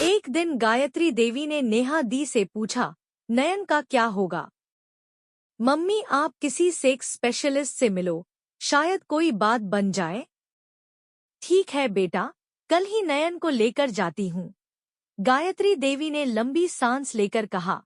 एक दिन गायत्री देवी ने नेहा दी से पूछा, नयन का क्या होगा? मम्मी, आप किसी सेक्स स्पेशलिस्ट से मिलो, शायद कोई बात बन जाए। ठीक है बेटा, कल ही नयन को लेकर जाती हूँ, गायत्री देवी ने लंबी सांस लेकर कहा।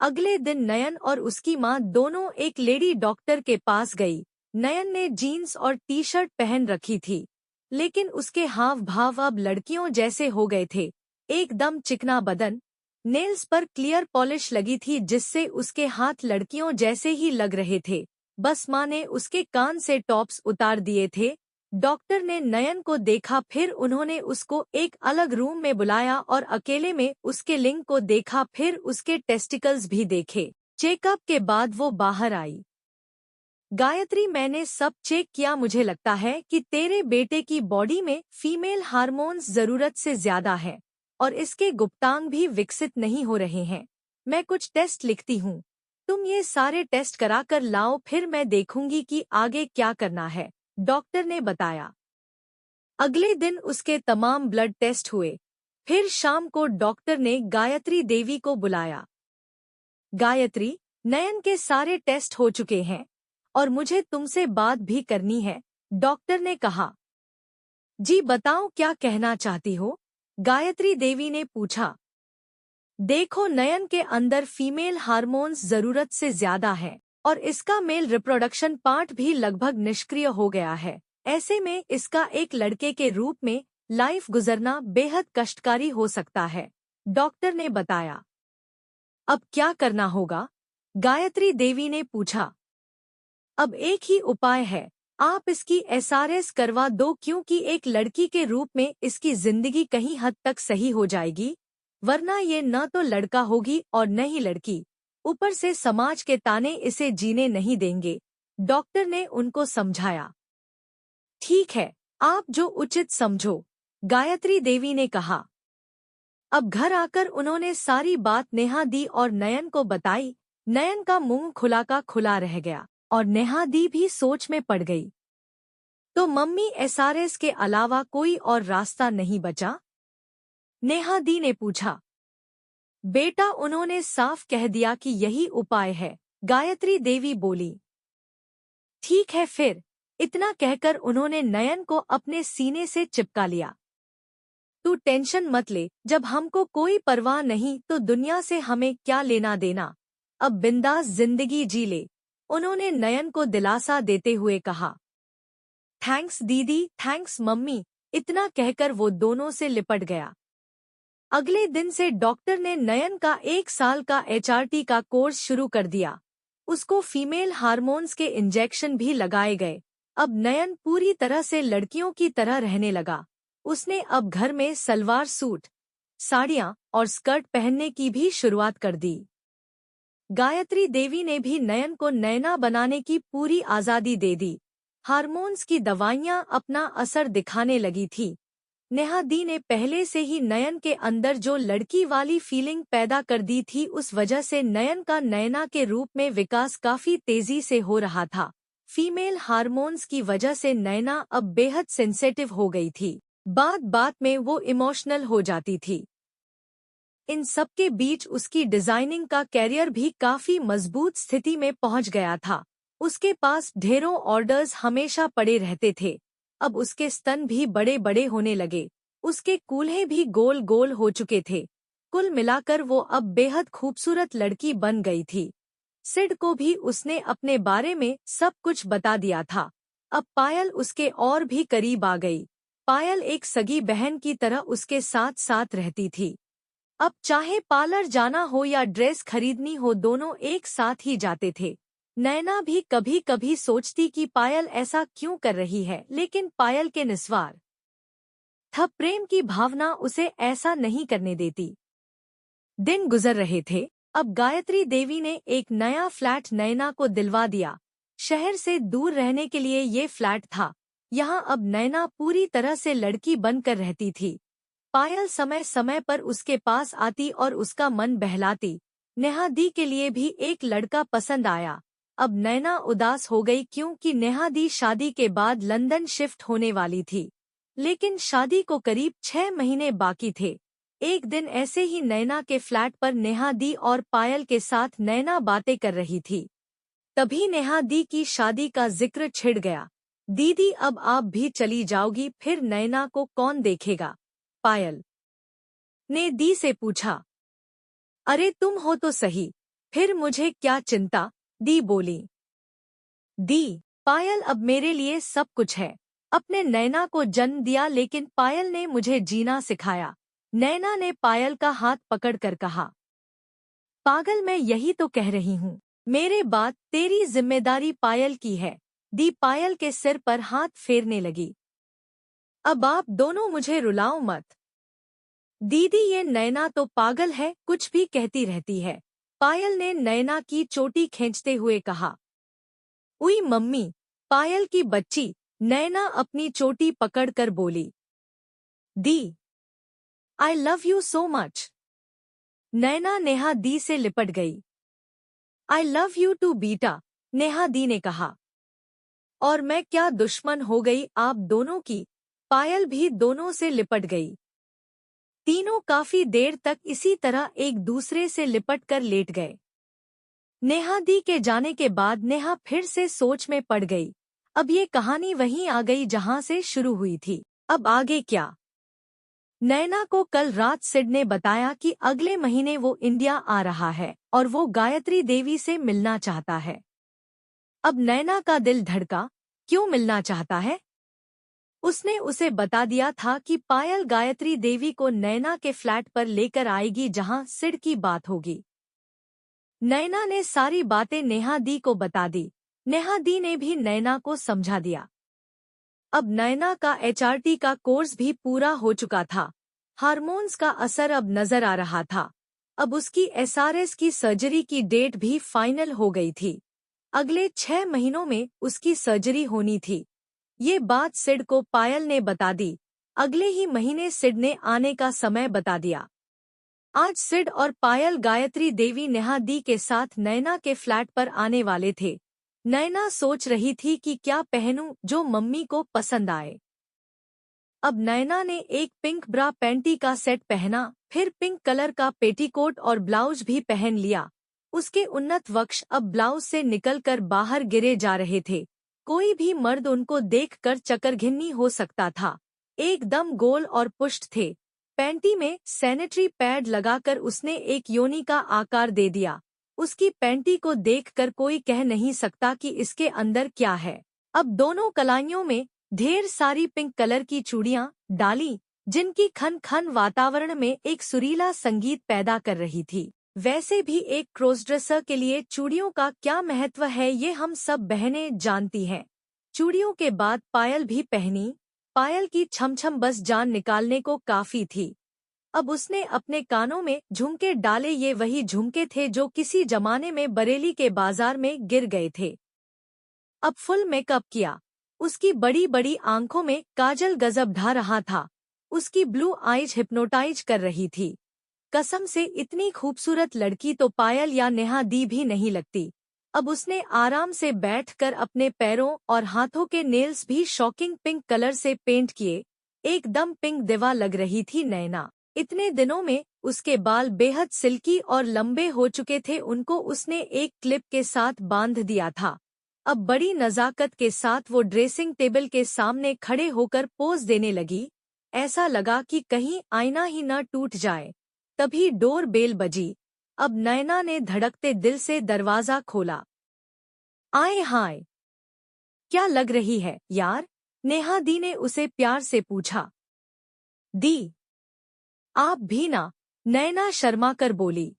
अगले दिन नयन और उसकी माँ दोनों एक लेडी डॉक्टर के पास गई। नयन ने जीन्स और टी शर्ट पहन रखी थी, लेकिन उसके हाव भाव अब लड़कियों जैसे हो गए थे। एकदम चिकना बदन, नेल्स पर क्लियर पॉलिश लगी थी जिससे उसके हाथ लड़कियों जैसे ही लग रहे थे। बस माँ ने उसके कान से टॉप्स उतार दिए थे। डॉक्टर ने नयन को देखा, फिर उन्होंने उसको एक अलग रूम में बुलाया और अकेले में उसके लिंग को देखा, फिर उसके टेस्टिकल्स भी देखे। चेकअप के बाद वो बाहर आई। गायत्री, मैंने सब चेक किया, मुझे लगता है कि तेरे बेटे की बॉडी में फीमेल हार्मोन्स जरूरत से ज्यादा है और इसके गुप्तांग भी विकसित नहीं हो रहे हैं। मैं कुछ टेस्ट लिखती हूँ, तुम ये सारे टेस्ट करा कर लाओ, फिर मैं देखूंगी कि आगे क्या करना है, डॉक्टर ने बताया। अगले दिन उसके तमाम ब्लड टेस्ट हुए। फिर शाम को डॉक्टर ने गायत्री देवी को बुलाया। गायत्री, नयन के सारे टेस्ट हो चुके हैं और मुझे तुमसे बात भी करनी है, डॉक्टर ने कहा। जी बताओ, क्या कहना चाहती हो? गायत्री देवी ने पूछा। देखो, नयन के अंदर फीमेल हार्मोन्स जरूरत से ज्यादा है और इसका मेल रिप्रोडक्शन पार्ट भी लगभग निष्क्रिय हो गया है। ऐसे में इसका एक लड़के के रूप में लाइफ गुजरना बेहद कष्टकारी हो सकता है, डॉक्टर ने बताया। अब क्या करना होगा? गायत्री देवी ने पूछा। अब एक ही उपाय है, आप इसकी एसआरएस करवा दो, क्योंकि एक लड़की के रूप में इसकी जिंदगी कहीं हद तक सही हो जाएगी, वरना ये न तो लड़का होगी और न ही लड़की। ऊपर से समाज के ताने इसे जीने नहीं देंगे, डॉक्टर ने उनको समझाया। ठीक है, आप जो उचित समझो, गायत्री देवी ने कहा। अब घर आकर उन्होंने सारी बात नेहा दी और नयन को बताई। नयन का मुंह खुला का खुला रह गया और नेहा दी भी सोच में पड़ गई। तो मम्मी, एसआरएस के अलावा कोई और रास्ता नहीं बचा? नेहा दी ने पूछा। बेटा, उन्होंने साफ कह दिया कि यही उपाय है, गायत्री देवी बोली। ठीक है फिर, इतना कहकर उन्होंने नयन को अपने सीने से चिपका लिया। तू टेंशन मत ले, जब हमको कोई परवाह नहीं तो दुनिया से हमें क्या लेना देना, अब बिंदास जिंदगी जी ले, उन्होंने नयन को दिलासा देते हुए कहा। थैंक्स दीदी, थैंक्स मम्मी, इतना कहकर वो दोनों से लिपट गया। अगले दिन से डॉक्टर ने नयन का 1 साल का एचआरटी का कोर्स शुरू कर दिया। उसको फीमेल हार्मोन्स के इंजेक्शन भी लगाए गए। अब नयन पूरी तरह से लड़कियों की तरह रहने लगा। उसने अब घर में सलवार सूट, साड़ियाँ और स्कर्ट पहनने की भी शुरुआत कर दी। गायत्री देवी ने भी नयन को नैना बनाने की पूरी आज़ादी दे दी। हार्मोन्स की दवाइयाँ अपना असर दिखाने लगी थी। नेहा दी ने पहले से ही नयन के अंदर जो लड़की वाली फीलिंग पैदा कर दी थी, उस वजह से नयन का नैना के रूप में विकास काफी तेजी से हो रहा था। फीमेल हार्मोन्स की वजह से नैना अब बेहद सेंसिटिव हो गई थी। बात बात में वो इमोशनल हो जाती थी। इन सब के बीच उसकी डिजाइनिंग का कैरियर भी काफी मजबूत स्थिति में पहुंच गया था। उसके पास ढेरों ऑर्डर्स हमेशा पड़े रहते थे। अब उसके स्तन भी बड़े बड़े होने लगे, उसके कूल्हे भी गोल गोल हो चुके थे। कुल मिलाकर वो अब बेहद खूबसूरत लड़की बन गई थी। सिड को भी उसने अपने बारे में सब कुछ बता दिया था। अब पायल उसके और भी करीब आ गई। पायल एक सगी बहन की तरह उसके साथ साथ रहती थी। अब चाहे पार्लर जाना हो या ड्रेस खरीदनी हो, दोनों एक साथ ही जाते थे। नैना भी कभी कभी सोचती कि पायल ऐसा क्यों कर रही है, लेकिन पायल के निस्वार था प्रेम की भावना उसे ऐसा नहीं करने देती। दिन गुजर रहे थे। अब गायत्री देवी ने एक नया फ्लैट नैना को दिलवा दिया। शहर से दूर रहने के लिए ये फ्लैट था। यहाँ अब नैना पूरी तरह से लड़की बनकर रहती थी। पायल समय समय पर उसके पास आती और उसका मन बहलाती। नेहा दी के लिए भी एक लड़का पसंद आया। अब नैना उदास हो गई क्योंकि नेहा दी शादी के बाद लंदन शिफ्ट होने वाली थी, लेकिन शादी को करीब 6 महीने बाकी थे। एक दिन ऐसे ही नैना के फ्लैट पर नेहा दी और पायल के साथ नैना बातें कर रही थी। तभी नेहा दी की शादी का जिक्र छिड़ गया। दीदी अब आप भी चली जाओगी, फिर नैना को कौन देखेगा? पायल ने दी से पूछा। अरे तुम हो तो सही, फिर मुझे क्या चिंता? दी बोली। दी, पायल अब मेरे लिए सब कुछ है। अपने नैना को जन्म दिया, लेकिन पायल ने मुझे जीना सिखाया। नैना ने पायल का हाथ पकड़कर कहा। पागल, मैं यही तो कह रही हूँ। मेरे बाद तेरी जिम्मेदारी पायल की है। दी पायल के सिर पर हाथ फेरने लगी। अब आप दोनों मुझे रुलाओ मत। दीदी, ये नैना तो पागल है, कुछ भी कहती रहती है। पायल ने नैना की चोटी खींचते हुए कहा। उई मम्मी, पायल की बच्ची, नैना अपनी चोटी पकड़कर बोली। दी, I love you so much. Naina Neha दी से लिपट गई। आई लव यू टू बीटा, नेहा दी ने कहा। और मैं क्या दुश्मन हो गई आप दोनों की? पायल भी दोनों से लिपट गई। तीनों काफी देर तक इसी तरह एक दूसरे से लिपट कर लेट गए। नेहा दी के जाने के बाद नेहा फिर से सोच में पड़ गई। अब ये कहानी वहीं आ गई जहां से शुरू हुई थी। अब आगे क्या? नैना को कल रात सिड ने बताया कि अगले महीने वो इंडिया आ रहा है और वो गायत्री देवी से मिलना चाहता है। अब नैना का दिल धड़का। क्यों मिलना चाहता है? उसने उसे बता दिया था कि पायल गायत्री देवी को नैना के फ्लैट पर लेकर आएगी जहां सिड की बात होगी। नैना ने सारी बातें नेहा दी को बता दी। नेहा दी ने भी नैना को समझा दिया। अब नैना का एचआरटी का कोर्स भी पूरा हो चुका था। हार्मोन्स का असर अब नजर आ रहा था। अब उसकी एसआरएस की सर्जरी की डेट भी फाइनल हो गई थी। अगले 6 महीनों में उसकी सर्जरी होनी थी। ये बात सिड को पायल ने बता दी। अगले ही महीने सिड ने आने का समय बता दिया। आज सिड और पायल गायत्री देवी नेहा दी के साथ नैना के फ्लैट पर आने वाले थे। नैना सोच रही थी कि क्या पहनूं जो मम्मी को पसंद आए। अब नैना ने एक पिंक ब्रा पैंटी का सेट पहना, फिर पिंक कलर का पेटीकोट और ब्लाउज भी पहन लिया। उसके उन्नत वक्ष अब ब्लाउज से निकलकर बाहर गिरे जा रहे थे। कोई भी मर्द उनको देखकर चकरघिन्नी हो सकता था। एकदम गोल और पुष्ट थे। पैंटी में सैनिटरी पैड लगाकर उसने एक योनि का आकार दे दिया। उसकी पैंटी को देखकर कोई कह नहीं सकता कि इसके अंदर क्या है। अब दोनों कलाइयों में ढेर सारी पिंक कलर की चूड़ियां डाली, जिनकी खन खन वातावरण में एक सुरीला संगीत पैदा कर रही थी। वैसे भी एक क्रॉसड्रेसर के लिए चूड़ियों का क्या महत्व है ये हम सब बहनें जानती हैं। चूड़ियों के बाद पायल भी पहनी। पायल की छमछम बस जान निकालने को काफी थी। अब उसने अपने कानों में झुमके डाले। ये वही झुमके थे जो किसी जमाने में बरेली के बाजार में गिर गए थे। अब फुल मेकअप किया। उसकी बड़ी बड़ी आंखों में काजल गजब ढा रहा था। उसकी ब्लू आईज हिप्नोटाइज कर रही थी। कसम से इतनी खूबसूरत लड़की तो पायल या नेहा दी भी नहीं लगती। अब उसने आराम से बैठकर अपने पैरों और हाथों के नेल्स भी शॉकिंग पिंक कलर से पेंट किए। एकदम पिंक दिवा लग रही थी नैना। इतने दिनों में उसके बाल बेहद सिल्की और लंबे हो चुके थे। उनको उसने एक क्लिप के साथ बांध दिया था। अब बड़ी नजाकत के साथ वो ड्रेसिंग टेबल के सामने खड़े होकर पोज देने लगी। ऐसा लगा कि कहीं आईना ही न टूट जाए। तभी डोर बेल बजी। अब नैना ने धड़कते दिल से दरवाजा खोला। आए हाय, क्या लग रही है यार? नेहा दी ने उसे प्यार से पूछा। दी, आप भी ना? नैना शर्मा कर बोली।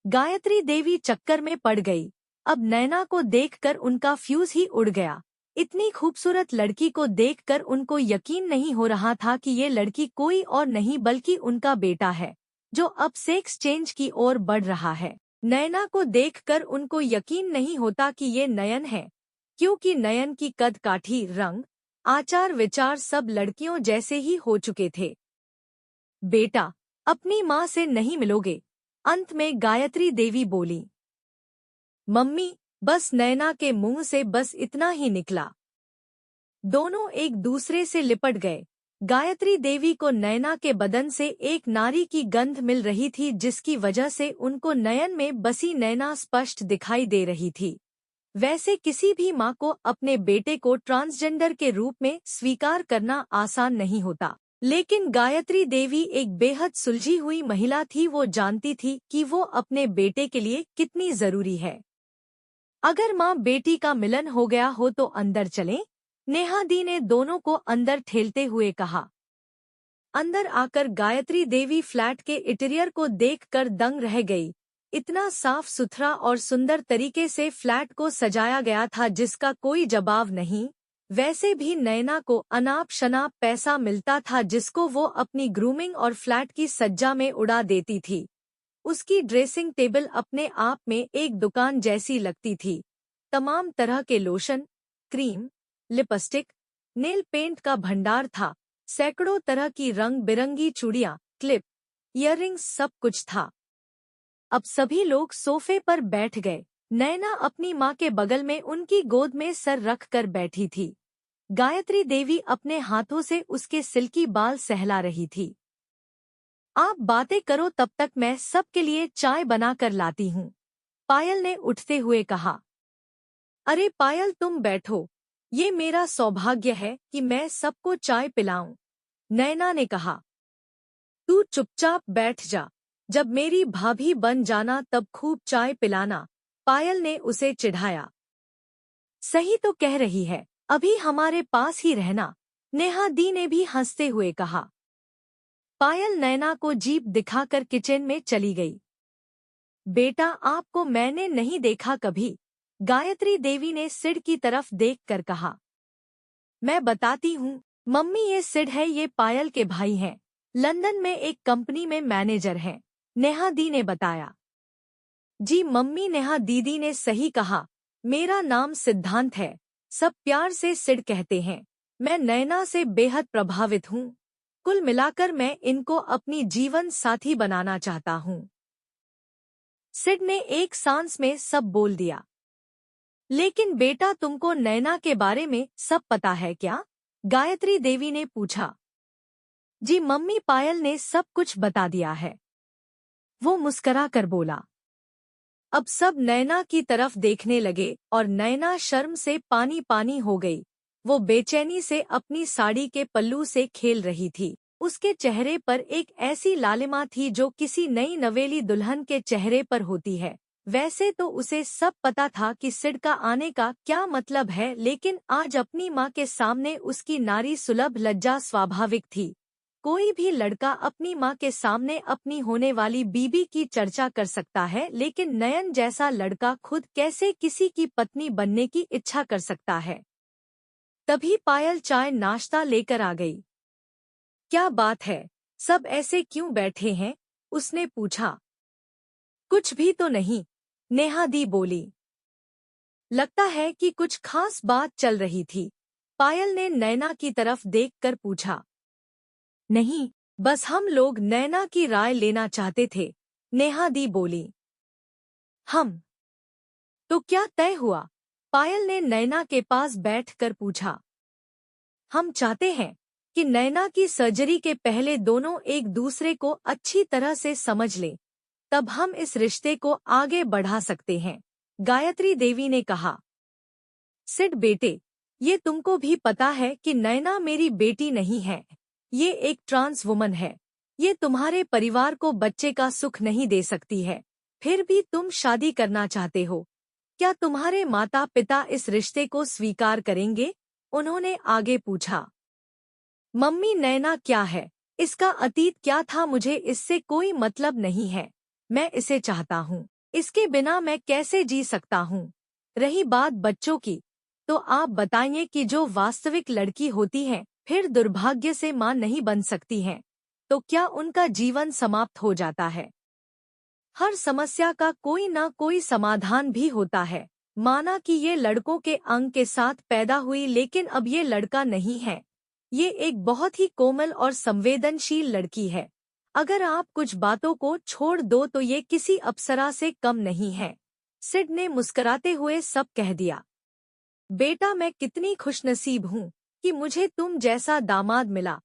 गायत्री देवी चक्कर में पड़ गई। अब नैना को देखकर उनका फ्यूज ही उड़ गया। इतनी खूबसूरत लड़की को देखकर उनको यकीन नहीं हो रहा था कि ये लड़की कोई और नहीं बल्कि उनका बेटा है, जो अब सेक्स चेंज की ओर बढ़ रहा है। नयना को देखकर उनको यकीन नहीं होता कि ये नयन है, क्योंकि नयन की कद काठी, रंग, आचार विचार सब लड़कियों जैसे ही हो चुके थे। बेटा, अपनी माँ से नहीं मिलोगे? अंत में गायत्री देवी बोली। मम्मी, बस नैना के मुंह से बस इतना ही निकला। दोनों एक दूसरे से लिपट गए। गायत्री देवी को नैना के बदन से एक नारी की गंध मिल रही थी, जिसकी वजह से उनको नयन में बसी नैना स्पष्ट दिखाई दे रही थी। वैसे किसी भी माँ को अपने बेटे को ट्रांसजेंडर के रूप में स्वीकार करना आसान नहीं होता, लेकिन गायत्री देवी एक बेहद सुलझी हुई महिला थी। वो जानती थी कि वो अपने बेटे के लिए कितनी जरूरी है। अगर माँ बेटी का मिलन हो गया हो तो अंदर चलें, नेहा दी ने दोनों को अंदर ठेलते हुए कहा। अंदर आकर गायत्री देवी फ्लैट के इंटीरियर को देखकर दंग रह गई। इतना साफ सुथरा और सुंदर तरीके से फ्लैट को सजाया गया था जिसका कोई जवाब नहीं। वैसे भी नैना को अनाप शनाप पैसा मिलता था जिसको वो अपनी ग्रूमिंग और फ्लैट की सज्जा में उड़ा देती थी। उसकी ड्रेसिंग टेबल अपने आप में एक दुकान जैसी लगती थी। तमाम तरह के lotion, cream, lipstick, nail paint का भंडार था। सैकड़ों तरह की रंग बिरंगी चूड़ियां, क्लिप, इयररिंग्स, सब कुछ था। अब सभी लोग सोफे पर बैठ गए। नैना अपनी माँ के बगल में उनकी गोद में सर रख कर बैठी थी। गायत्री देवी अपने हाथों से उसके सिल्की बाल सहला रही थी। आप बातें करो, तब तक मैं सबके लिए चाय बना कर लाती हूँ, पायल ने उठते हुए कहा। अरे पायल, तुम बैठो, ये मेरा सौभाग्य है कि मैं सबको चाय पिलाऊं, नैना ने कहा। तू चुपचाप बैठ जा, जब मेरी भाभी बन जाना तब खूब चाय पिलाना, पायल ने उसे चिढ़ाया। सही तो कह रही है, अभी हमारे पास ही रहना, नेहा दी ने भी हंसते हुए कहा। पायल नैना को जीभ दिखाकर किचन में चली गई। बेटा, आपको मैंने नहीं देखा कभी, गायत्री देवी ने सिड की तरफ देखकर कहा। मैं बताती हूँ मम्मी, ये सिड है, ये पायल के भाई हैं, लंदन में एक कंपनी में मैनेजर हैं, नेहा दी ने बताया। जी मम्मी, नेहा दीदी ने सही कहा, मेरा नाम सिद्धांत है, सब प्यार से सिड कहते हैं। मैं नैना से बेहद प्रभावित हूँ। कुल मिलाकर मैं इनको अपनी जीवन साथी बनाना चाहता हूँ। सिड ने एक सांस में सब बोल दिया। लेकिन बेटा, तुमको नैना के बारे में सब पता है क्या? गायत्री देवी ने पूछा। जी मम्मी, पायल ने सब कुछ बता दिया है, वो मुस्करा कर बोला। अब सब नैना की तरफ देखने लगे और नैना शर्म से पानी पानी हो गई। वो बेचैनी से अपनी साड़ी के पल्लू से खेल रही थी। उसके चेहरे पर एक ऐसी लालिमा थी जो किसी नई नवेली दुल्हन के चेहरे पर होती है। वैसे तो उसे सब पता था कि सिड का आने का क्या मतलब है, लेकिन आज अपनी माँ के सामने उसकी नारी सुलभ लज्जा स्वाभाविक थी। कोई भी लड़का अपनी माँ के सामने अपनी होने वाली बीबी की चर्चा कर सकता है, लेकिन नयन जैसा लड़का खुद कैसे किसी की पत्नी बनने की इच्छा कर सकता है। तभी पायल चाय नाश्ता लेकर आ गई। क्या बात है, सब ऐसे क्यों बैठे हैं? उसने पूछा। कुछ भी तो नहीं, नेहा दी बोली। लगता है कि कुछ खास बात चल रही थी, पायल ने नैना की तरफ देखकर पूछा। नहीं, बस हम लोग नैना की राय लेना चाहते थे, नेहा दी बोली। हम? तो क्या तय हुआ? पायल ने नैना के पास बैठकर पूछा। हम चाहते हैं कि नैना की सर्जरी के पहले दोनों एक दूसरे को अच्छी तरह से समझ लें, तब हम इस रिश्ते को आगे बढ़ा सकते हैं, गायत्री देवी ने कहा। सिड बेटे, ये तुमको भी पता है कि नैना मेरी बेटी नहीं है, ये एक ट्रांस वुमन है। ये तुम्हारे परिवार को बच्चे का सुख नहीं दे सकती है, फिर भी तुम शादी करना चाहते हो। क्या तुम्हारे माता पिता इस रिश्ते को स्वीकार करेंगे? उन्होंने आगे पूछा। मम्मी, नैना क्या है, इसका अतीत क्या था, मुझे इससे कोई मतलब नहीं है। मैं इसे चाहता हूँ, इसके बिना मैं कैसे जी सकता हूँ। रही बात बच्चों की, तो आप बताइए कि जो वास्तविक लड़की होती है फिर दुर्भाग्य से मां नहीं बन सकती हैं, तो क्या उनका जीवन समाप्त हो जाता है? हर समस्या का कोई ना कोई समाधान भी होता है। माना कि ये लड़कों के अंग के साथ पैदा हुई, लेकिन अब ये लड़का नहीं है। ये एक बहुत ही कोमल और संवेदनशील लड़की है। अगर आप कुछ बातों को छोड़ दो तो ये किसी अप्सरा से कम नहीं है। सिड ने मुस्कुराते हुए सब कह दिया। बेटा, मैं कितनी खुशनसीब हूँ कि मुझे तुम जैसा दामाद मिला।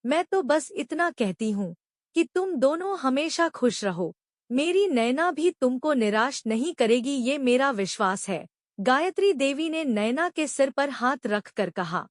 मैं तो बस इतना कहती हूँ कि तुम दोनों हमेशा खुश रहो। मेरी नैना भी तुमको निराश नहीं करेगी, ये मेरा विश्वास है। गायत्री देवी ने नैना के सिर पर हाथ रखकर कहा।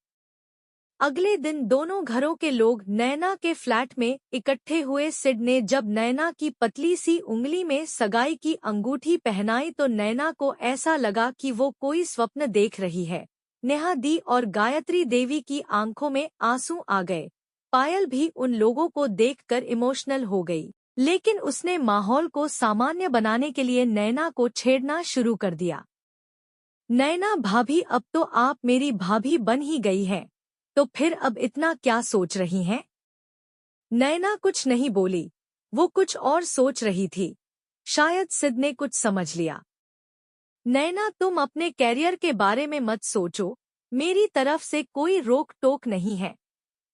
अगले दिन दोनों घरों के लोग नैना के फ्लैट में इकट्ठे हुए। सिड ने जब नैना की पतली सी उंगली में सगाई की अंगूठी पहनाई तो नैना को ऐसा लगा कि वो कोई स्वप्न देख रही है। नेहा दी और गायत्री देवी की आंखों में आंसू आ गए। पायल भी उन लोगों को देखकर इमोशनल हो गई, लेकिन उसने माहौल को सामान्य बनाने के लिए नैना को छेड़ना शुरू कर दिया। नैना भाभी, अब तो आप मेरी भाभी बन ही गई हैं, तो फिर अब इतना क्या सोच रही हैं? नैना कुछ नहीं बोली। वो कुछ और सोच रही थी। शायद सिड ने कुछ समझ लिया। नैना, तुम अपने कैरियर के बारे में मत सोचो। मेरी तरफ से कोई रोक टोक नहीं है।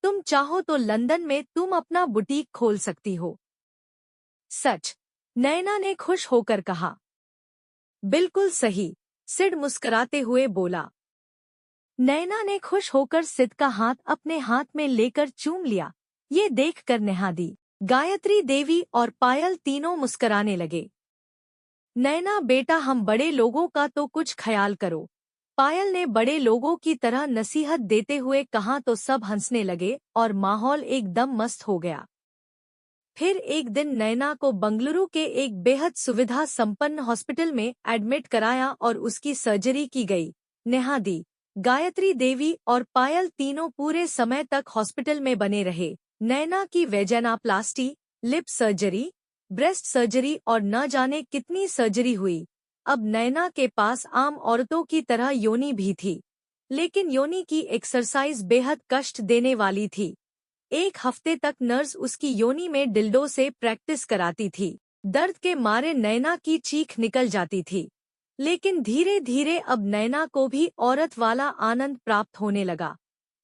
तुम चाहो तो लंदन में तुम अपना बुटीक खोल सकती हो। सच? नैना ने खुश होकर कहा। बिल्कुल सही, सिड मुस्कुराते हुए बोला। नैना ने खुश होकर सिड का हाथ अपने हाथ में लेकर चूम लिया। ये देखकर नेहा दी, गायत्री देवी और पायल तीनों मुस्कुराने लगे। नैना बेटा, हम बड़े लोगों का तो कुछ ख्याल करो, पायल ने बड़े लोगों की तरह नसीहत देते हुए कहा तो सब हंसने लगे और माहौल एकदम मस्त हो गया। फिर एक दिन नैना को बंगलुरु के एक बेहद सुविधा संपन्न हॉस्पिटल में एडमिट कराया और उसकी सर्जरी की गई। नेहा दी, गायत्री देवी और पायल तीनों पूरे समय तक हॉस्पिटल में बने रहे। नैना की वेजाइनाप्लास्टी, लिप सर्जरी, ब्रेस्ट सर्जरी और न जाने कितनी सर्जरी हुई। अब नैना के पास आम औरतों की तरह योनि भी थी, लेकिन योनि की एक्सरसाइज बेहद कष्ट देने वाली थी। एक हफ्ते तक नर्स उसकी योनि में डिल्डो से प्रैक्टिस कराती थी। दर्द के मारे नैना की चीख निकल जाती थी, लेकिन धीरे धीरे अब नैना को भी औरत वाला आनंद प्राप्त होने लगा।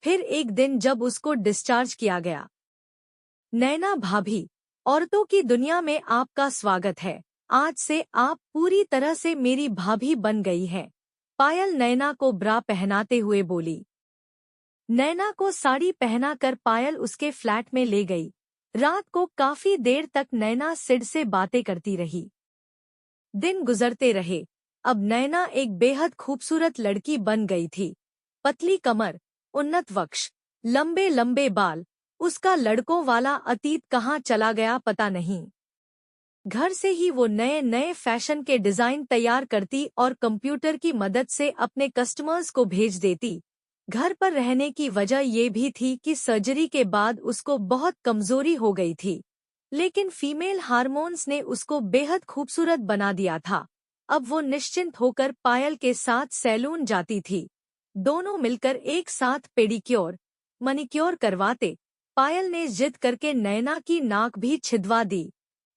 फिर एक दिन जब उसको डिस्चार्ज किया गया। नैना भाभी, औरतों की दुनिया में आपका स्वागत है। आज से आप पूरी तरह से मेरी भाभी बन गई हैं। पायल नैना को ब्रा पहनाते हुए बोली। नैना को साड़ी पहनाकर पायल उसके फ्लैट में ले गई। रात को काफी देर तक नैना सिड से बातें करती रही। दिन गुजरते रहे। अब नैना एक बेहद खूबसूरत लड़की बन गई थी। पतली कमर, उन्नत वक्ष, लंबे लंबे बाल। उसका लड़कों वाला अतीत कहाँ चला गया पता नहीं। घर से ही वो नए नए फैशन के डिजाइन तैयार करती और कंप्यूटर की मदद से अपने कस्टमर्स को भेज देती। घर पर रहने की वजह ये भी थी कि सर्जरी के बाद उसको बहुत कमजोरी हो गई थी, लेकिन फीमेल हार्मोन्स ने उसको बेहद खूबसूरत बना दिया था। अब वो निश्चिंत होकर पायल के साथ सैलून जाती थी। दोनों मिलकर एक साथ पेडिक्योर, मनिक्योर करवाते। पायल ने जिद करके नैना की नाक भी छिदवा दी।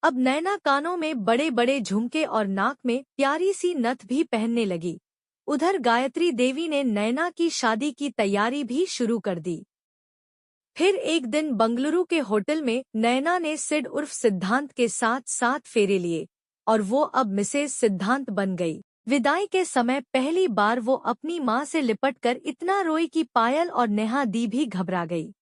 अब नैना कानों में बड़े बड़े झुमके और नाक में प्यारी सी नथ भी पहनने लगी। उधर गायत्री देवी ने नैना की शादी की तैयारी भी शुरू कर दी। फिर एक दिन बंगलुरु के होटल में नैना ने सिड उर्फ सिद्धांत के साथ 7 फेरे लिए और वो अब मिसेस सिद्धांत बन गई। विदाई के समय पहली बार वो अपनी माँ से लिपटकर इतना रोई कि पायल और नेहा दी भी घबरा गई।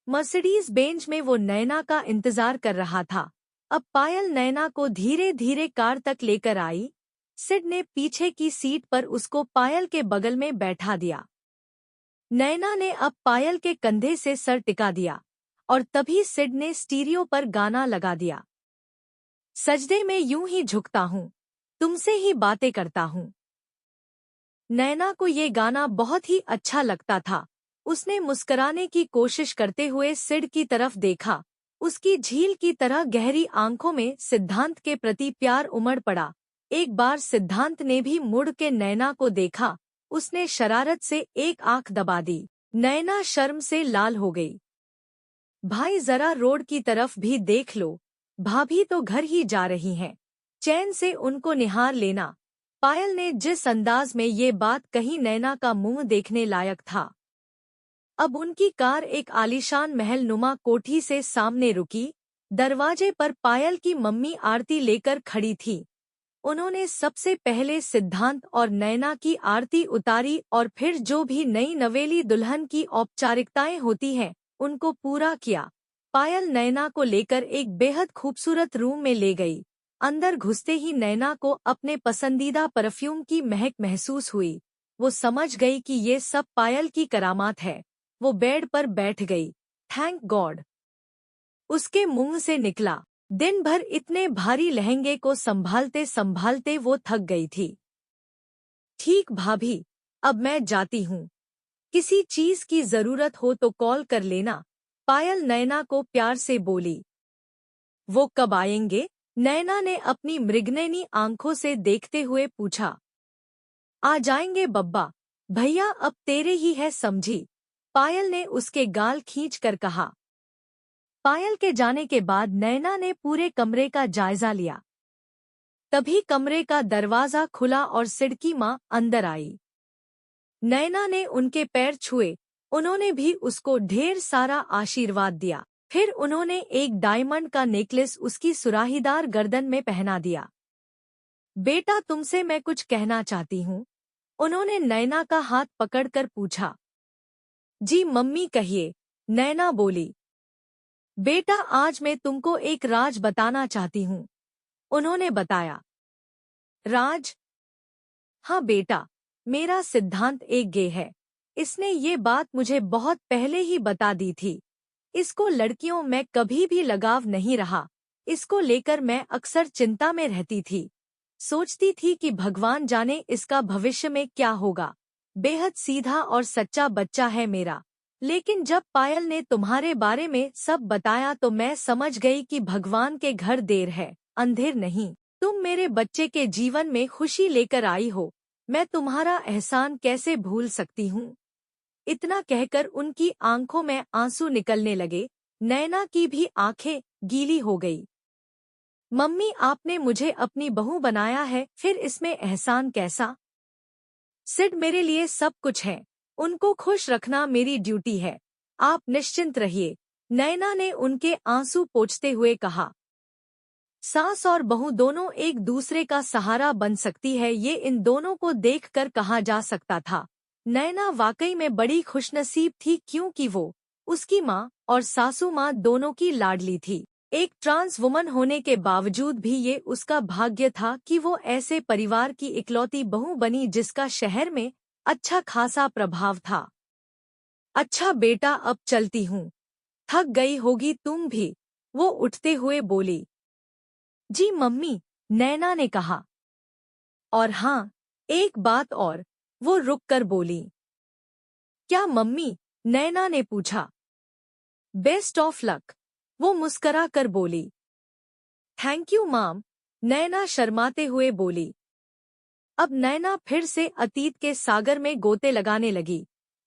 मर्सिडीज बेंज में वो नैना का इंतजार कर रहा था। अब पायल नैना को धीरे धीरे कार तक लेकर आई। सिड ने पीछे की सीट पर उसको पायल के बगल में बैठा दिया। नैना ने अब पायल के कंधे से सर टिका दिया और तभी सिड ने स्टीरियो पर गाना लगा दिया। सजदे में यूं ही झुकता हूँ, तुमसे ही बातें करता हूँ। नैना को ये गाना बहुत ही अच्छा लगता था। उसने मुस्कुराने की कोशिश करते हुए सिड की तरफ देखा। उसकी झील की तरह गहरी आंखों में सिद्धांत के प्रति प्यार उमड़ पड़ा। एक बार सिद्धांत ने भी मुड़ के नैना को देखा। उसने शरारत से एक आंख दबा दी। नैना शर्म से लाल हो गई। भाई, जरा रोड की तरफ भी देख लो, भाभी तो घर ही जा रही हैं। चैन से उनको निहार लेना। पायल ने जिस अंदाज में ये बात कही, नैना का मुंह देखने लायक था। अब उनकी कार एक आलीशान महल नुमा कोठी से सामने रुकी। दरवाजे पर पायल की मम्मी आरती लेकर खड़ी थी। उन्होंने सबसे पहले सिद्धांत और नैना की आरती उतारी और फिर जो भी नई नवेली दुल्हन की औपचारिकताएं होती हैं, उनको पूरा किया। पायल नैना को लेकर एक बेहद खूबसूरत रूम में ले गई। अंदर घुसते ही नैना को अपने पसंदीदा परफ्यूम की महक महसूस हुई। वो समझ गई कि ये सब पायल की करामात है। वो बेड पर बैठ गई। थैंक गॉड, उसके मुंह से निकला। दिन भर इतने भारी लहंगे को संभालते संभालते वो थक गई थी। ठीक भाभी, अब मैं जाती हूँ। किसी चीज की जरूरत हो तो कॉल कर लेना, पायल नैना को प्यार से बोली। वो कब आएंगे? नैना ने अपनी मृगनयनी आंखों से देखते हुए पूछा। आ जाएंगे बब्बा, भैया अब तेरे ही है समझी, पायल ने उसके गाल खींच कर कहा। पायल के जाने के बाद नैना ने पूरे कमरे का जायजा लिया। तभी कमरे का दरवाजा खुला और सिडकी माँ अंदर आई। नैना ने उनके पैर छुए, उन्होंने भी उसको ढेर सारा आशीर्वाद दिया। फिर उन्होंने एक डायमंड का नेकलेस उसकी सुराहीदार गर्दन में पहना दिया। बेटा, तुमसे मैं कुछ कहना चाहती हूँ, उन्होंने नैना का हाथ पकड़कर पूछा। जी मम्मी कहिए, नैना बोली। बेटा, आज मैं तुमको एक राज बताना चाहती हूँ, उन्होंने बताया। राज? हाँ बेटा, मेरा सिद्धांत एक गे है। इसने ये बात मुझे बहुत पहले ही बता दी थी। इसको लड़कियों में कभी भी लगाव नहीं रहा। इसको लेकर मैं अक्सर चिंता में रहती थी। सोचती थी कि भगवान जाने इसका भविष्य में क्या होगा। बेहद सीधा और सच्चा बच्चा है मेरा। लेकिन जब पायल ने तुम्हारे बारे में सब बताया तो मैं समझ गई कि भगवान के घर देर है, अंधेर नहीं। तुम मेरे बच्चे के जीवन में खुशी लेकर आई हो। मैं तुम्हारा एहसान कैसे भूल सकती हूँ। इतना कहकर उनकी आंखों में आंसू निकलने लगे। नैना की भी आंखें गीली हो गई। मम्मी, आपने मुझे अपनी बहू बनाया है, फिर इसमें एहसान कैसा? सिड मेरे लिए सब कुछ है। उनको खुश रखना मेरी ड्यूटी है। आप निश्चिंत रहिए, नैना ने उनके आंसू पोंछते हुए कहा। सास और बहू दोनों एक दूसरे का सहारा बन सकती है, ये इन दोनों को देखकर कहा जा सकता था। नैना वाकई में बड़ी खुशनसीब थी, क्योंकि वो उसकी माँ और सासू माँ दोनों की लाडली थी। एक ट्रांस वुमन होने के बावजूद भी ये उसका भाग्य था कि वो ऐसे परिवार की इकलौती बहू बनी जिसका शहर में अच्छा खासा प्रभाव था। अच्छा बेटा, अब चलती हूँ, थक गई होगी तुम भी, वो उठते हुए बोली। जी मम्मी, नैना ने कहा। और हाँ, एक बात और, वो रुककर बोली। क्या मम्मी? नैना ने पूछा। बेस्ट ऑफ लक, वो मुस्करा कर बोली। थैंक यू माम, नैना शर्माते हुए बोली। अब नैना फिर से अतीत के सागर में गोते लगाने लगी।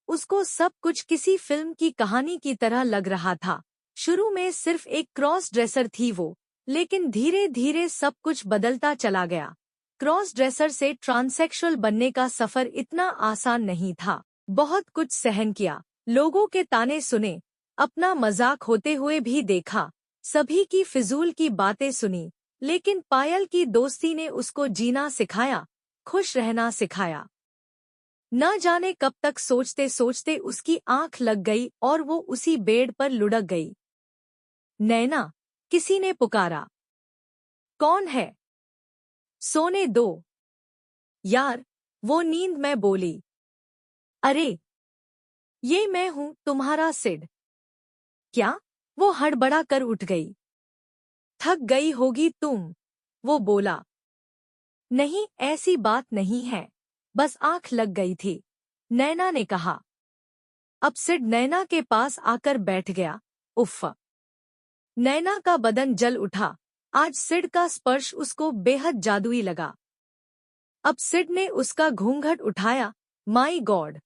उसको सब कुछ किसी फिल्म की कहानी की तरह लग रहा था। शुरू में सिर्फ एक क्रॉस ड्रेसर थी वो, लेकिन धीरे धीरे सब कुछ बदलता चला गया। क्रॉस ड्रेसर से ट्रांसेक्सुअल बनने का सफर इतना आसान नहीं था। बहुत कुछ सहन किया, लोगों के ताने सुने, अपना मजाक होते हुए भी देखा, सभी की फिजूल की बातें सुनी, लेकिन पायल की दोस्ती ने उसको जीना सिखाया, खुश रहना सिखाया। न जाने कब तक सोचते सोचते उसकी आंख लग गई और वो उसी बेड पर लुढ़क गई। नैना, किसी ने पुकारा। कौन है? सोने दो यार, वो नींद में बोली। अरे, ये मैं हूँ, तुम्हारा सिड। क्या? वो हड़बड़ा कर उठ गई। थक गई होगी तुम, वो बोला। नहीं, ऐसी बात नहीं है, बस आंख लग गई थी, नैना ने कहा। अब सिड नैना के पास आकर बैठ गया। उफ़! नैना का बदन जल उठा। आज सिड का स्पर्श उसको बेहद जादुई लगा। अब सिड ने उसका घूंघट उठाया। माई गॉड!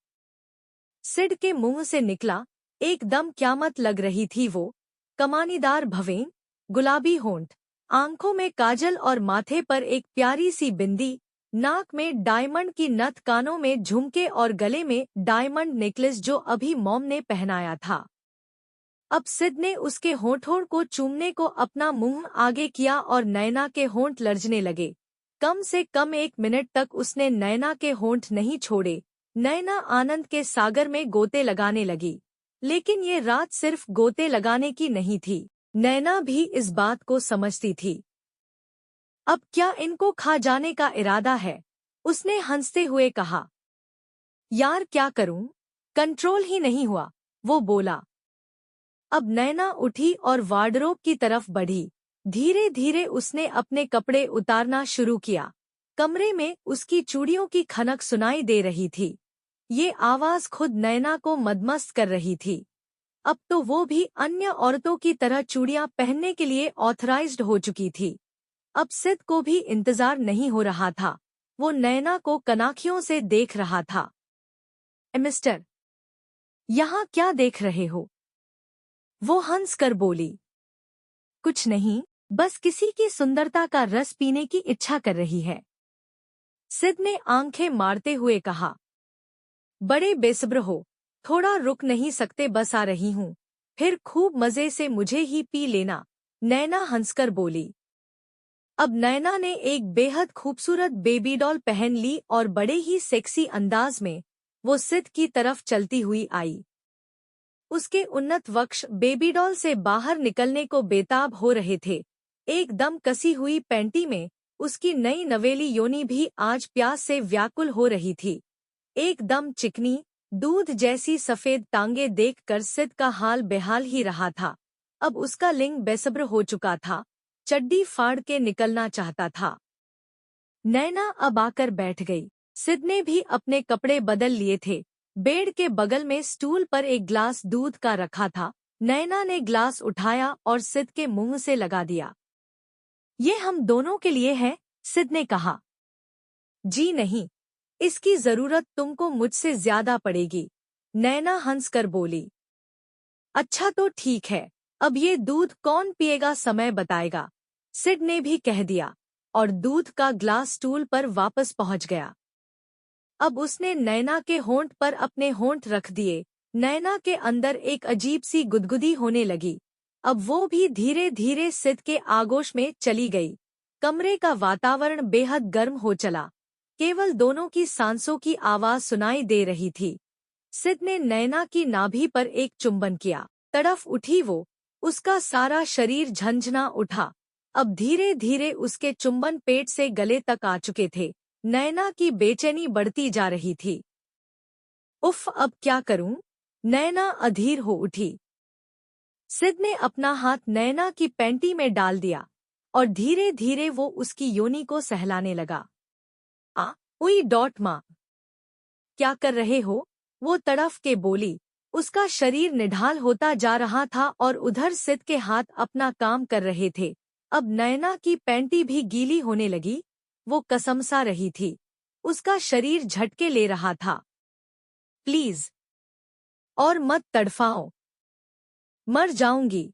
सिड के मुंह से निकला। एकदम क्यामत लग रही थी वो। कमानीदार भवें, गुलाबी होंठ, आंखों में काजल और माथे पर एक प्यारी सी बिंदी, नाक में डायमंड की नथ, कानों में झुमके और गले में डायमंड नेकलेस जो अभी मॉम ने पहनाया था। अब सिड ने उसके होठों को चूमने को अपना मुंह आगे किया और नैना के होंठ लर्जने लगे। कम से कम 1 मिनट तक उसने नैना के होंठ नहीं छोड़े। नैना आनंद के सागर में गोते लगाने लगी। लेकिन ये रात सिर्फ गोते लगाने की नहीं थी। नैना भी इस बात को समझती थी। अब क्या इनको खा जाने का इरादा है? उसने हंसते हुए कहा। यार क्या करूं? कंट्रोल ही नहीं हुआ, वो बोला। अब नैना उठी और वार्डरोब की तरफ बढ़ी। धीरे धीरे उसने अपने कपड़े उतारना शुरू किया। कमरे में उसकी चूड़ियों की खनक सुनाई दे रही थी। ये आवाज खुद नैना को मदमस्त कर रही थी। अब तो वो भी अन्य औरतों की तरह चूड़ियां पहनने के लिए ऑथराइज्ड हो चुकी थी। अब सिद को भी इंतजार नहीं हो रहा था। वो नैना को कनाखियों से देख रहा था। मिस्टर, यहाँ क्या देख रहे हो? वो हंस कर बोली। कुछ नहीं, बस किसी की सुंदरता का रस पीने की इच्छा कर रही है, सिद ने आंखें मारते हुए कहा। बड़े बेसब्र हो, थोड़ा रुक नहीं सकते? बस आ रही हूँ, फिर खूब मजे से मुझे ही पी लेना, नैना हंसकर बोली। अब नैना ने एक बेहद खूबसूरत बेबी डॉल पहन ली और बड़े ही सेक्सी अंदाज में वो सिद की तरफ चलती हुई आई। उसके उन्नत वक्ष बेबी डॉल से बाहर निकलने को बेताब हो रहे थे। एकदम कसी हुई पैंटी में उसकी नई नवेली योनि भी आज प्यास से व्याकुल हो रही थी। एकदम चिकनी, दूध जैसी सफेद टांगे देखकर सिद का हाल बेहाल ही रहा था। अब उसका लिंग बेसब्र हो चुका था, चड्डी फाड़ के निकलना चाहता था। नैना अब आकर बैठ गई। सिद ने भी अपने कपड़े बदल लिए थे। बेड के बगल में स्टूल पर एक ग्लास दूध का रखा था। नैना ने ग्लास उठाया और सिद के मुंह से लगा दिया। ये हम दोनों के लिए है, सिद ने कहा। जी नहीं, इसकी जरूरत तुमको मुझसे ज्यादा पड़ेगी, नैना हंसकर बोली। अच्छा तो ठीक है, अब ये दूध कौन पिएगा समय बताएगा, सिड ने भी कह दिया और दूध का ग्लास स्टूल पर वापस पहुंच गया। अब उसने नैना के होंठ पर अपने होंठ रख दिए। नैना के अंदर एक अजीब सी गुदगुदी होने लगी। अब वो भी धीरे धीरे सिद के आगोश में चली गई। कमरे का वातावरण बेहद गर्म हो चला। केवल दोनों की सांसों की आवाज सुनाई दे रही थी। सिद ने नैना की नाभि पर एक चुंबन किया। तड़फ उठी वो, उसका सारा शरीर झंझना उठा। अब धीरे धीरे उसके चुंबन पेट से गले तक आ चुके थे। नैना की बेचैनी बढ़ती जा रही थी। उफ, अब क्या करूं? नैना अधीर हो उठी। सिद ने अपना हाथ नैना की पैंटी में डाल दिया और धीरे धीरे वो उसकी योनि को सहलाने लगा। उई डॉट माँ, क्या कर रहे हो? वो तड़फ के बोली। उसका शरीर निढाल होता जा रहा था और उधर सिद के हाथ अपना काम कर रहे थे। अब नैना की पैंटी भी गीली होने लगी। वो कसमसा रही थी। उसका शरीर झटके ले रहा था। प्लीज, और मत तड़फाओ, मर जाऊंगी।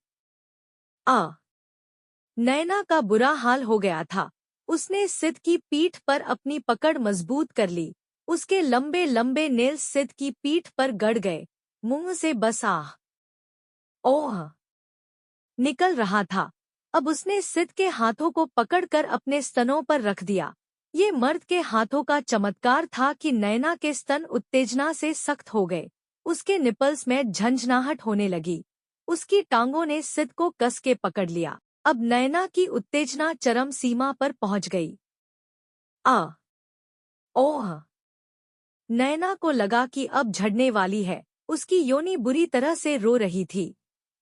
नैना का बुरा हाल हो गया था। उसने सिद की पीठ पर अपनी पकड़ मजबूत कर ली। उसके लंबे लंबे नेल्स सिद की पीठ पर गड़ गए। मुंह से बस आह ओह निकल रहा था। अब उसने सिद के हाथों को पकड़कर अपने स्तनों पर रख दिया। ये मर्द के हाथों का चमत्कार था कि नैना के स्तन उत्तेजना से सख्त हो गए। उसके निपल्स में झंझनाहट होने लगी। उसकी टांगों ने सिद को कस के पकड़ लिया। अब नैना की उत्तेजना चरम सीमा पर पहुंच गई। ओह! नैना को लगा कि अब झड़ने वाली है। उसकी योनि बुरी तरह से रो रही थी।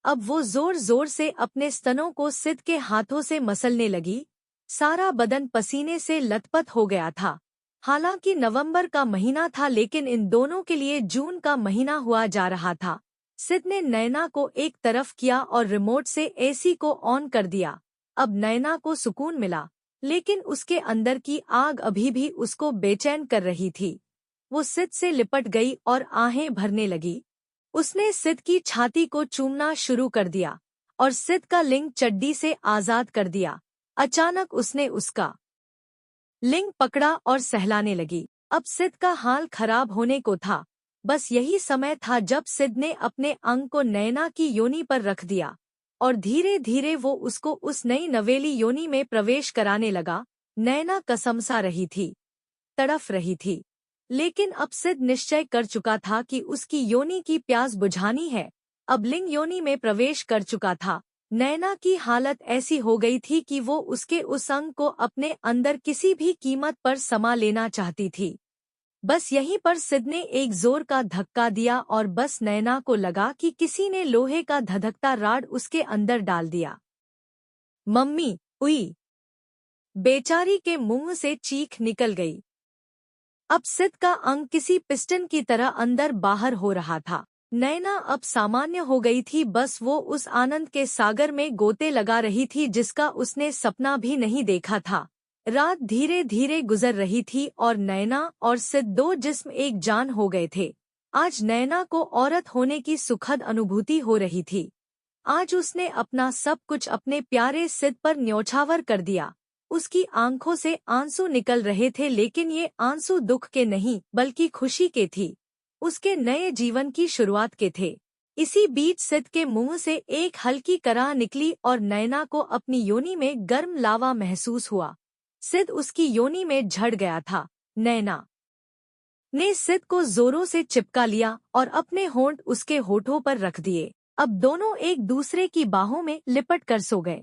अब वो जोर जोर से अपने स्तनों को सिद के हाथों से मसलने लगी। सारा बदन पसीने से लथपथ हो गया था। हालांकि नवंबर का महीना था, लेकिन इन दोनों के लिए जून का महीना हुआ जा रहा था। सिद ने नैना को एक तरफ किया और रिमोट से एसी को ऑन कर दिया। अब नैना को सुकून मिला, लेकिन उसके अंदर की आग अभी भी उसको बेचैन कर रही थी। वो सिद से लिपट गई और आहें भरने लगी। उसने सिद की छाती को चूमना शुरू कर दिया और सिद का लिंग चड्डी से आजाद कर दिया। अचानक उसने उसका लिंग पकड़ा और सहलाने लगी। अब सिद का हाल खराब होने को था। बस यही समय था जब सिद ने अपने अंग को नैना की योनि पर रख दिया और धीरे धीरे वो उसको उस नई नवेली योनि में प्रवेश कराने लगा नैना कसमसा रही थी, तड़फ रही थी। लेकिन अब सिद्ध निश्चय कर चुका था कि उसकी योनि की प्यास बुझानी है। अब लिंग योनि में प्रवेश कर चुका था। नैना की हालत ऐसी हो गई थी कि वो उसके उस अंग को अपने अंदर किसी भी कीमत पर समा लेना चाहती थी। बस यहीं पर सिद्ध ने एक जोर का धक्का दिया और बस नैना को लगा कि किसी ने लोहे का धधकता राड उसके अंदर डाल दिया। मम्मी, उई! बेचारी के मुंह से चीख निकल गई। अब सिद्ध का अंग किसी पिस्टन की तरह अंदर बाहर हो रहा था। नैना अब सामान्य हो गई थी, बस वो उस आनंद के सागर में गोते लगा रही थी जिसका उसने सपना भी नहीं देखा था। रात धीरे धीरे गुजर रही थी और नैना और सिद्ध दो जिस्म एक जान हो गए थे। आज नैना को औरत होने की सुखद अनुभूति हो रही थी। आज उसने अपना सब कुछ अपने प्यारे सिद्ध पर न्यौछावर कर दिया। उसकी आंखों से आंसू निकल रहे थे, लेकिन ये आंसू दुख के नहीं बल्कि खुशी के थी। उसके नए जीवन की शुरुआत के थे। इसी बीच सिद्ध के मुंह से एक हल्की कराह निकली और नैना को अपनी योनि में गर्म लावा महसूस हुआ। सिद्ध उसकी योनि में झड़ गया था। नैना ने सिद्ध को जोरों से चिपका लिया और अपने होंठ उसके होठों पर रख दिए। अब दोनों एक दूसरे की बाहों में लिपट कर सो गए।